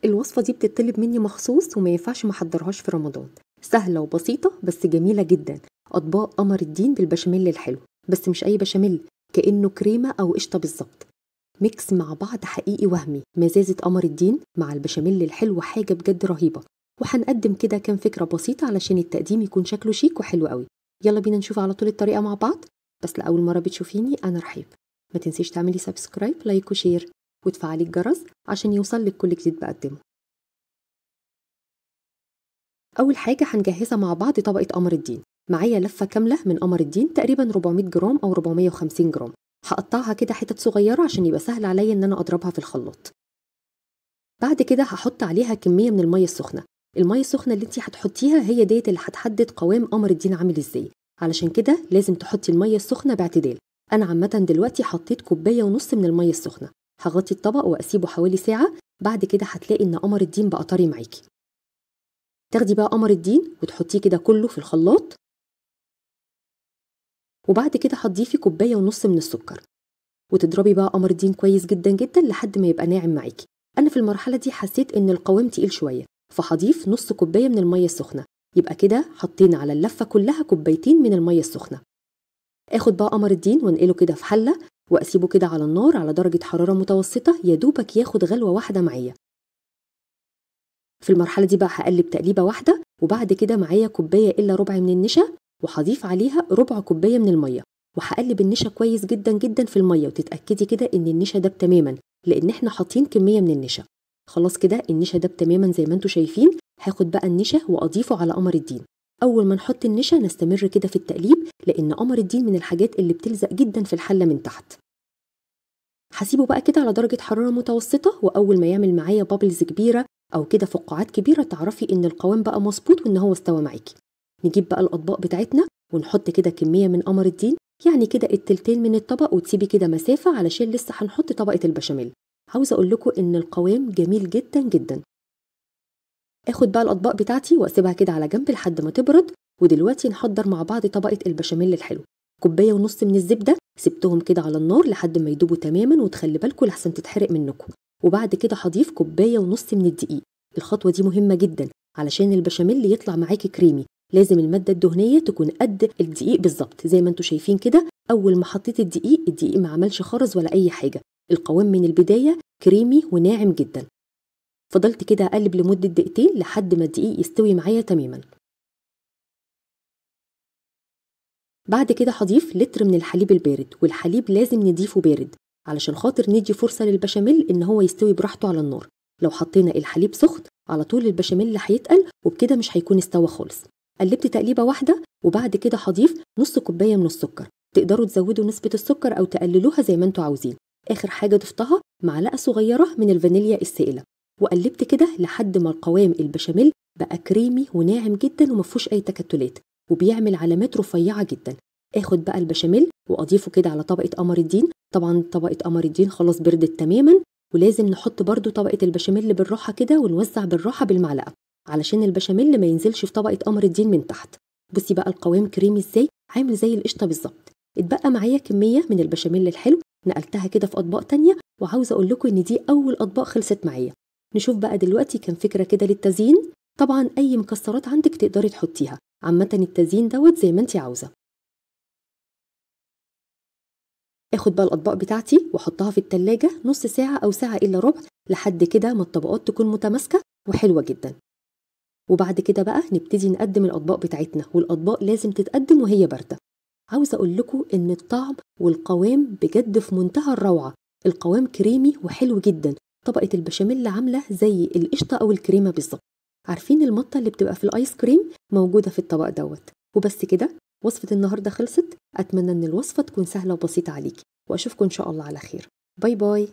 الوصفة دي بتطلب مني مخصوص وما ينفعش ما احضرهاش في رمضان. سهلة وبسيطة بس جميلة جدا. أطباق قمر الدين بالبشاميل الحلو، بس مش أي بشاميل، كأنه كريمة أو قشطة بالظبط. ميكس مع بعض حقيقي وهمي. مزازة قمر الدين مع البشاميل الحلو حاجة بجد رهيبة. وهنقدم كده كام فكرة بسيطة علشان التقديم يكون شكله شيك وحلو قوي. يلا بينا نشوف على طول الطريقة مع بعض. بس لأول مرة بتشوفيني أنا رحيب. ما تنسيش تعملي سبسكرايب، لايك وشير، وتفعلي الجرس عشان يوصلك كل جديد بقدمه. أول حاجة هنجهزها مع بعض طبقة قمر الدين. معايا لفة كاملة من قمر الدين تقريبا 400 جرام أو 450 جرام. هقطعها كده حتت صغيرة عشان يبقى سهل عليا إن أنا أضربها في الخلاط. بعد كده هحط عليها كمية من المية السخنة. المية السخنة اللي انتي هتحطيها هي ديت اللي هتحدد قوام قمر الدين عامل ازاي. علشان كده لازم تحطي المية السخنة باعتدال. أنا عامة دلوقتي حطيت 1.5 كوباية من المية السخنة. هغطي الطبق وأسيبه حوالي ساعة. بعد كده هتلاقي إن قمر الدين بقى طري معاكي. تاخدي بقى قمر الدين وتحطيه كده كله في الخلاط، وبعد كده هتضيفي 1.5 كوباية من السكر، وتضربي بقى قمر الدين كويس جدا جدا لحد ما يبقى ناعم معاكي. أنا في المرحلة دي حسيت إن القوام تقيل شوية، فهضيف نص كوباية من المية السخنة. يبقى كده حطينا على اللفة كلها 2 كوباية من المية السخنة. اخد بقى قمر الدين وانقله كده في حلة واسيبه كده على النار على درجة حرارة متوسطة، يا دوبك ياخد غلوة واحدة معايا. في المرحلة دي بقى هقلب تقليبة واحدة، وبعد كده معايا 1.4 كوباية من النشا، وهضيف عليها 1/4 كوباية من المية، وهقلب النشا كويس جدا جدا في المية، وتتأكدي كده ان النشا داب تماما لان احنا حاطين كمية من النشا. خلاص كده النشا داب تماما زي ما انتوا شايفين. هاخد بقى النشا واضيفه على قمر الدين. اول ما نحط النشا نستمر كده في التقليب لان قمر الدين من الحاجات اللي بتلزق جدا في الحلة من تحت. هسيبه بقى كده على درجة حرارة متوسطة، واول ما يعمل معايا بابلز كبيرة او كده فقاعات كبيرة تعرفي ان القوام بقى مظبوط وان هو استوى معاكي. نجيب بقى الاطباق بتاعتنا ونحط كده كمية من قمر الدين، يعني كده التلتين من الطبق، وتسيبي كده مسافة علشان لسه هنحط طبقة البشاميل. عاوزة اقول لكم ان القوام جميل جدا جدا. اخد بقى الاطباق بتاعتي واسيبها كده على جنب لحد ما تبرد. ودلوقتي نحضر مع بعض طبقة البشاميل الحلو. 1.5 كوباية من الزبدة، سبتهم كده على النار لحد ما يدوبوا تماما، وتخلي بالكم لحسن تتحرق منكم. وبعد كده هضيف 1.5 كوباية من الدقيق. الخطوة دي مهمة جدا علشان البشاميل يطلع معاكي كريمي. لازم المادة الدهنية تكون قد الدقيق بالظبط زي ما انتوا شايفين كده. اول ما حطيت الدقيق ما عملش خرز ولا اي حاجة. القوام من البداية كريمي وناعم جدا. فضلت كده اقلب لمدة دقيقتين لحد ما الدقيق يستوي معايا تماما. بعد كده هضيف لتر من الحليب البارد، والحليب لازم نضيفه بارد علشان خاطر ندي فرصة للبشاميل ان هو يستوي براحته على النار. لو حطينا الحليب سخن على طول البشاميل هيتقل وبكده مش هيكون استوى خالص. قلبت تقليبة واحدة، وبعد كده هضيف نص كوباية من السكر. تقدروا تزودوا نسبة السكر او تقللوها زي ما انتوا عاوزين. اخر حاجة ضفتها معلقة صغيرة من الفانيليا السائلة، وقلبت كده لحد ما القوام البشاميل بقى كريمي وناعم جدا ومفهوش اي تكتلات، وبيعمل علامات رفيعة جدا. اخد بقى البشاميل واضيفه كده على طبقة قمر الدين. طبعا طبقة قمر الدين خلاص بردت تماما، ولازم نحط برضو طبقة البشاميل بالراحة كده ونوزع بالراحة بالمعلقة علشان البشاميل ما ينزلش في طبقة قمر الدين من تحت. بصي بقى القوام كريمي ازاي، عامل زي القشطة بالظبط. اتبقى معايا كمية من البشاميل الحلو، نقلتها كده في اطباق تانية، وعاوزة اقول لكم ان دي اول اطباق خلصت معايا. نشوف بقى دلوقتي كان فكرة كده للتزيين. طبعا اي مكسرات عندك تقدري تحطيها، عامة التزيين دوت زي ما انت عاوزة. اخد بقى الاطباق بتاعتي واحطها في التلاجة نص ساعة او ساعة الا ربع لحد كده ما الطبقات تكون متماسكة وحلوة جدا. وبعد كده بقى نبتدي نقدم الاطباق بتاعتنا، والاطباق لازم تتقدم وهي باردة. عاوزة اقول لكم ان الطعم والقوام بجد في منتهى الروعة. القوام كريمي وحلو جدا. طبقة البشاميل عاملة زي القشطة او الكريمة بالظبط. عارفين المطة اللي بتبقى في الايس كريم؟ موجودة في الطبق دوت. وبس كده وصفة النهاردة خلصت. أتمنى أن الوصفة تكون سهلة وبسيطة عليكي، وأشوفكم إن شاء الله على خير. باي باي.